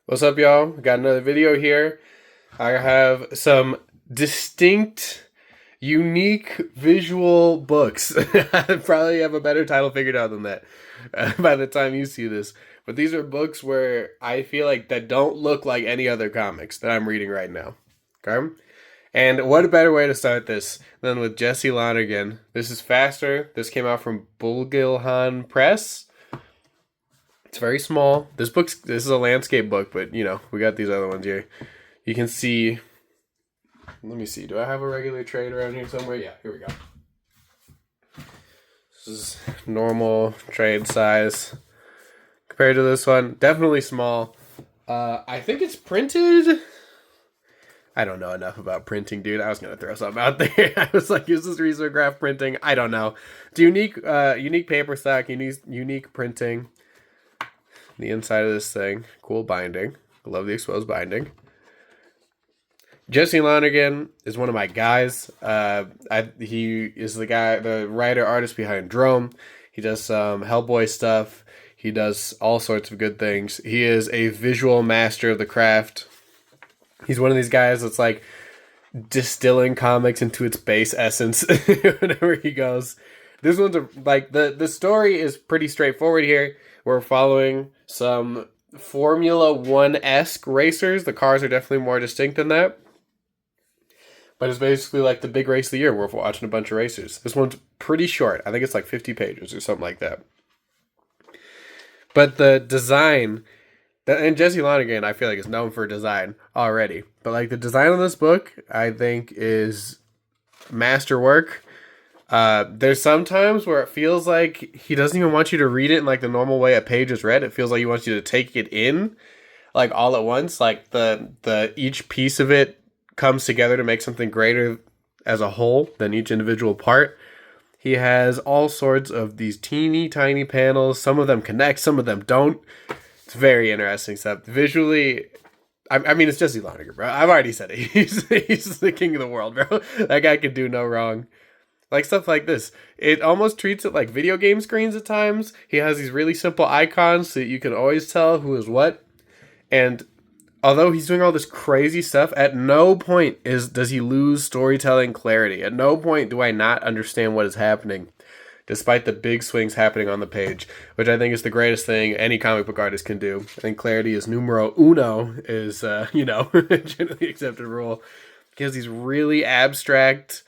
What's up, y'all? Got another video here. I have some distinct, unique visual books. I probably have a better title figured out than that by the time you see this. But these are books where I feel like that don't look like any other comics that I'm reading right now. Okay? And what a better way to start this than with Jesse Lonergan. This is Faster. This came out from Bulgilhan Press. It's very small. This is a landscape book, but we got these other ones here. You can see. Let me see. Do I have a regular trade around here somewhere? Yeah, here we go. This is normal trade size compared to this one. Definitely small. I think it's printed. I don't know enough about printing, dude. I was gonna throw something out there. I was like, is this risograph printing? I don't know. It's unique paper stock, unique printing. The inside of this thing. Cool binding. I love the exposed binding. Jesse Lonergan is one of my guys. He is the writer, artist behind Drome. He does some Hellboy stuff. He does all sorts of good things. He is a visual master of the craft. He's one of these guys that's like distilling comics into its base essence whenever he goes. This one's like the story is pretty straightforward here. We're following some Formula One-esque racers. The cars are definitely more distinct than that. But it's basically like the big race of the year. We're watching a bunch of racers. This one's pretty short. I think it's like 50 pages or something like that. But the design, and Jesse Lonergan, I feel like is known for design already. But like the design of this book, I think is masterwork. There's some times where it feels like he doesn't even want you to read it in like the normal way a page is read. It feels like he wants you to take it in like all at once. Like the each piece of it comes together to make something greater as a whole than each individual part. He has all sorts of these teeny tiny panels. Some of them connect, some of them don't. It's very interesting stuff. Visually, I mean, it's Jesse Lonergan, bro. I've already said it. He's the king of the world, bro. That guy could do no wrong. Like stuff like this. It almost treats it like video game screens at times. He has these really simple icons so that you can always tell who is what. And although he's doing all this crazy stuff, at no point does he lose storytelling clarity. At no point do I not understand what is happening, despite the big swings happening on the page, which I think is the greatest thing any comic book artist can do. I think clarity is numero uno, is, generally accepted rule. He has these really abstract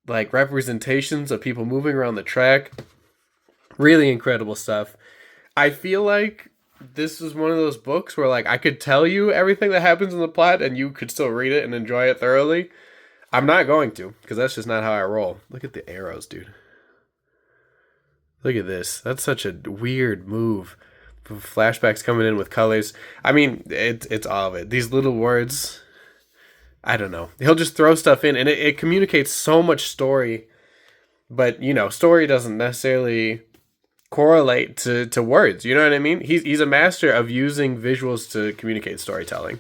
like representations of people moving around the track. Really incredible stuff. I feel like this is one of those books where like I could tell you everything that happens in the plot and you could still read it and enjoy it thoroughly. I'm not going to, because that's just not how I roll. Look at the arrows, dude. Look at this. That's such a weird move. Flashbacks coming in with colors. I mean, it's all of it. These little words, I don't know. He'll just throw stuff in, and it communicates so much story. But, story doesn't necessarily correlate to words. You know what I mean? He's a master of using visuals to communicate storytelling.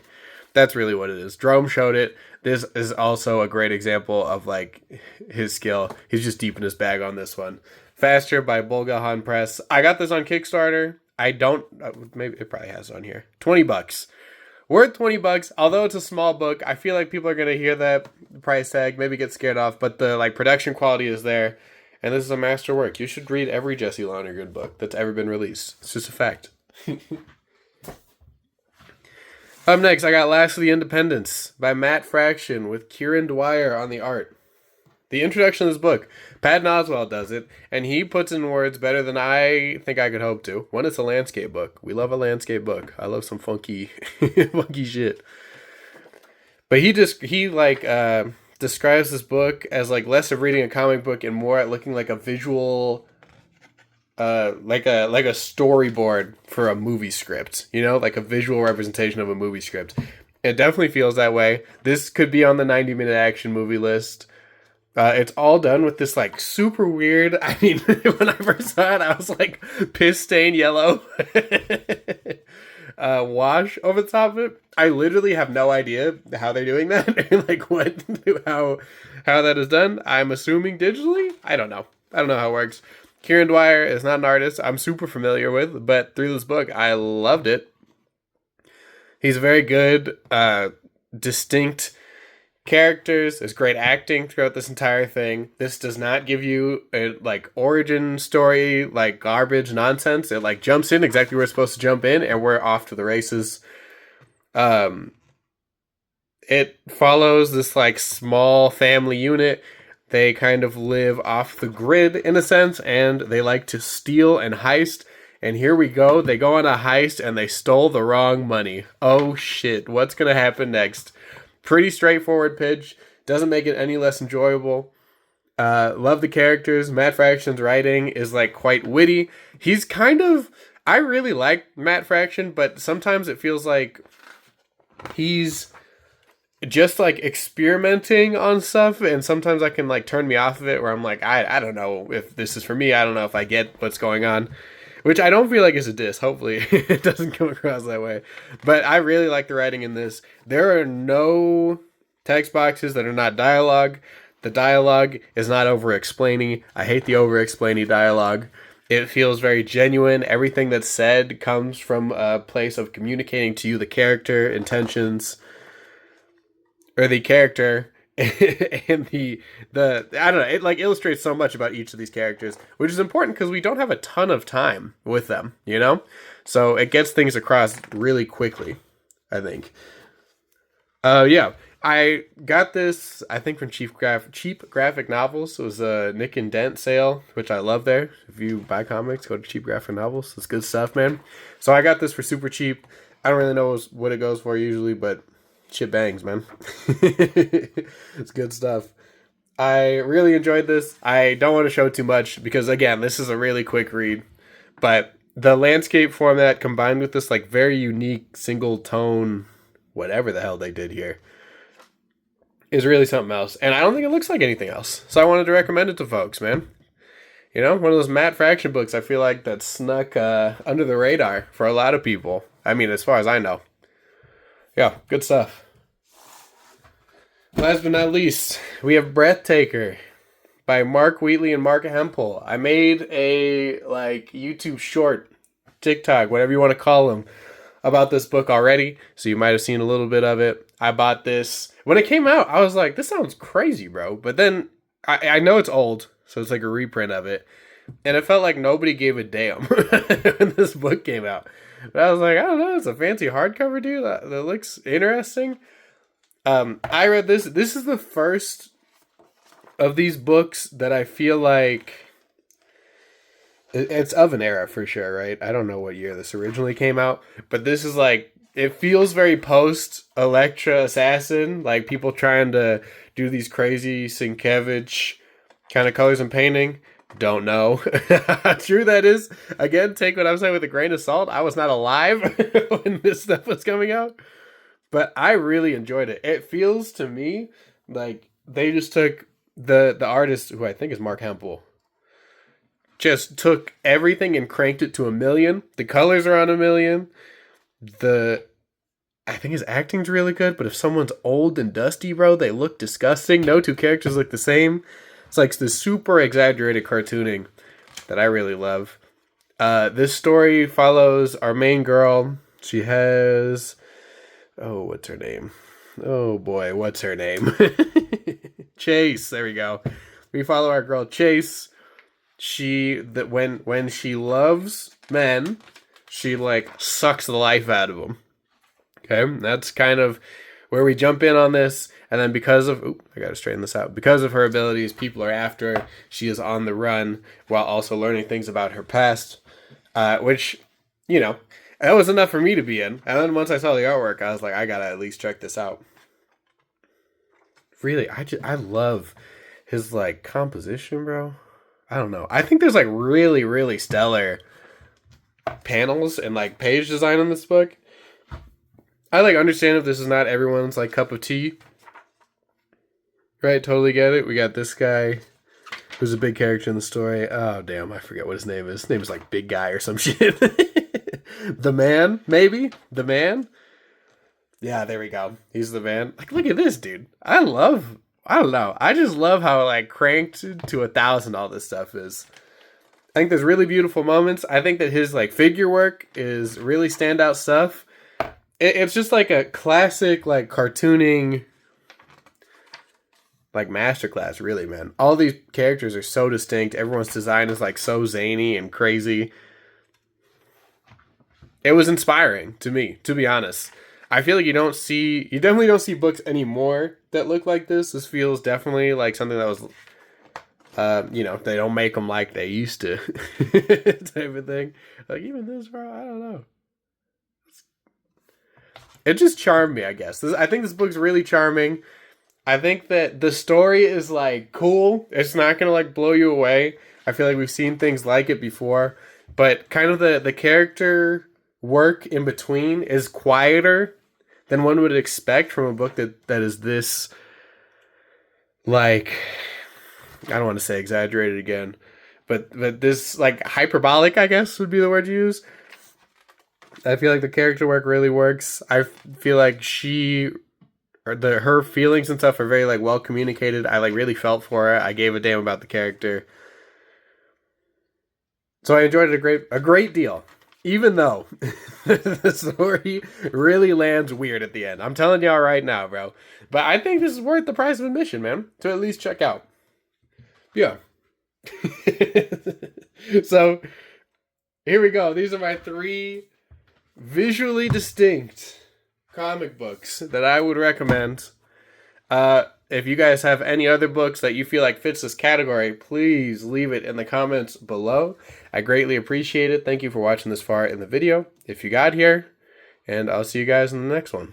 That's really what it is. Drome showed it. This is also a great example of, like, his skill. He's just deep in his bag on this one. Faster by Bulgilhan Press. I got this on Kickstarter. I don't... maybe it probably has it on here. $20. Worth $20, although it's a small book. I feel like people are going to hear that price tag, maybe get scared off, but the production quality is there, and this is a masterwork. You should read every Jesse Lonergan book that's ever been released. It's just a fact. Up next, I got Last of the Independents by Matt Fraction with Kieran Dwyer on the art. The introduction of this book, Patton Oswalt does it, and he puts in words better than I think I could hope to. One, it's a landscape book. We love a landscape book. I love some funky, funky shit. But he describes this book as like less of reading a comic book and more at looking like a visual, like a storyboard for a movie script. Like a visual representation of a movie script. It definitely feels that way. This could be on the 90-minute action movie list. It's all done with this, like, super weird... I mean, when I first saw it, I was like, piss-stained yellow wash over the top of it. I literally have no idea how they're doing that. Like, how that is done. I'm assuming digitally? I don't know. I don't know how it works. Kieran Dwyer is not an artist I'm super familiar with, but through this book, I loved it. He's very good, distinct characters. There's great acting throughout this entire thing. This does not give you a like origin story like garbage nonsense. It like jumps in exactly where it's supposed to jump in, and we're off to the races. It follows this like small family unit. They kind of live off the grid in a sense, and they like to steal and heist. And here we go. They go on a heist and they stole the wrong money. Oh shit, what's gonna happen next? Pretty straightforward pitch. Doesn't make it any less enjoyable. Love the characters. Matt Fraction's writing is like quite witty. He's kind of... I really like Matt Fraction, but sometimes it feels like he's just like experimenting on stuff, and sometimes I can like turn me off of it where I'm like, I don't know if this is for me. I don't know if I get what's going on, which I don't feel like is a diss. Hopefully it doesn't come across that way, but I really like the writing in this. There are no text boxes that are not dialogue. The dialogue is not over explaining. I hate the over explaining dialogue. It feels very genuine. Everything that's said comes from a place of communicating to you the character intentions, or the character, and the I don't know, it like illustrates so much about each of these characters, which is important because we don't have a ton of time with them, you know? So it gets things across really quickly, I think. Yeah. I got this, I think, from Cheap Graphic Novels. It was a Nick and Dent sale, which I love there. If you buy comics, go to Cheap Graphic Novels. It's good stuff, man. So I got this for super cheap. I don't really know what it goes for usually, but shit bangs, man. It's good stuff. I really enjoyed this. I don't want to show too much because, again, this is a really quick read. But the landscape format combined with this like very unique single tone, whatever the hell they did here, is really something else. And I don't think it looks like anything else. So I wanted to recommend it to folks, man. You know, one of those Matt Fraction books I feel like that snuck under the radar for a lot of people. I mean, as far as I know. Yeah, good stuff. Last but not least, we have Breathtaker by Mark Wheatley and Mark Hempel. I made a like YouTube short, TikTok, whatever you want to call them, about this book already, so you might have seen a little bit of it. I bought this when it came out. I was like, this sounds crazy, bro. But then I know it's old, so it's like a reprint of it, and it felt like nobody gave a damn when this book came out. But I was like, I don't know, it's a fancy hardcover, dude. That looks interesting. I read this. This is the first of these books that I feel like it's of an era for sure, right? I don't know what year this originally came out, but this is like, it feels very post Elektra Assassin, like people trying to do these crazy Sienkiewicz kind of colors and painting. Don't know how true that is. Again, take what I'm saying with a grain of salt. I was not alive when this stuff was coming out, but I really enjoyed it. It feels to me like they just took the artist, who I think is Mark Hempel, just took everything and cranked it to 1,000,000. The colors are on 1,000,000. I think his acting's really good, but if someone's old and dusty, bro, they look disgusting. No two characters look the same. It's like this super exaggerated cartooning that I really love. This story follows our main girl. She has... oh, what's her name? Oh boy, what's her name? Chase, there we go. We follow our girl Chase. When she loves men, she like sucks the life out of them. Okay, that's kind of where we jump in on this. And then because of, I gotta straighten this out. Because of her abilities, people are after her. She is on the run while also learning things about her past, which, you know, that was enough for me to be in. And then once I saw the artwork, I was like, I gotta at least check this out. Really, I love his like composition, bro. I don't know. I think there's like really, really stellar panels and like page design in this book. I like understand if this is not everyone's like cup of tea. Right, totally get it. We got this guy who's a big character in the story. Oh damn, I forget what his name is. His name is like Big Guy or some shit. The Man, maybe? The Man? Yeah, there we go. He's the man. Like, look at this, dude. I don't know. I just love how like cranked to 1,000 all this stuff is. I think there's really beautiful moments. I think that his like figure work is really standout stuff. it's just like a classic, like cartooning, like masterclass, really, man. All these characters are so distinct. Everyone's design is like so zany and crazy. It was inspiring to me, to be honest. I feel like you definitely don't see books anymore that look like this. This feels definitely like something that was, they don't make them like they used to, type of thing. Like even this, bro, I don't know. It just charmed me, I guess. I think this book's really charming. I think that the story is like cool. It's not gonna like blow you away. I feel like we've seen things like it before, but kind of the character work in between is quieter than one would expect from a book that is this, like, I don't want to say exaggerated again, but this like hyperbolic, I guess would be the word you use. I feel like the character work really works. I feel like her feelings and stuff are very like well communicated. I like really felt for her. I gave a damn about the character. So I enjoyed it a great deal. Even though the story really lands weird at the end. I'm telling y'all right now, bro. But I think this is worth the price of admission, man. To at least check out. Yeah. So here we go. These are my 3 visually distinct comic books that I would recommend. If you guys have any other books that you feel like fits this category, please leave it in the comments below. I greatly appreciate it. Thank you for watching this far in the video, if you got here, and I'll see you guys in the next one.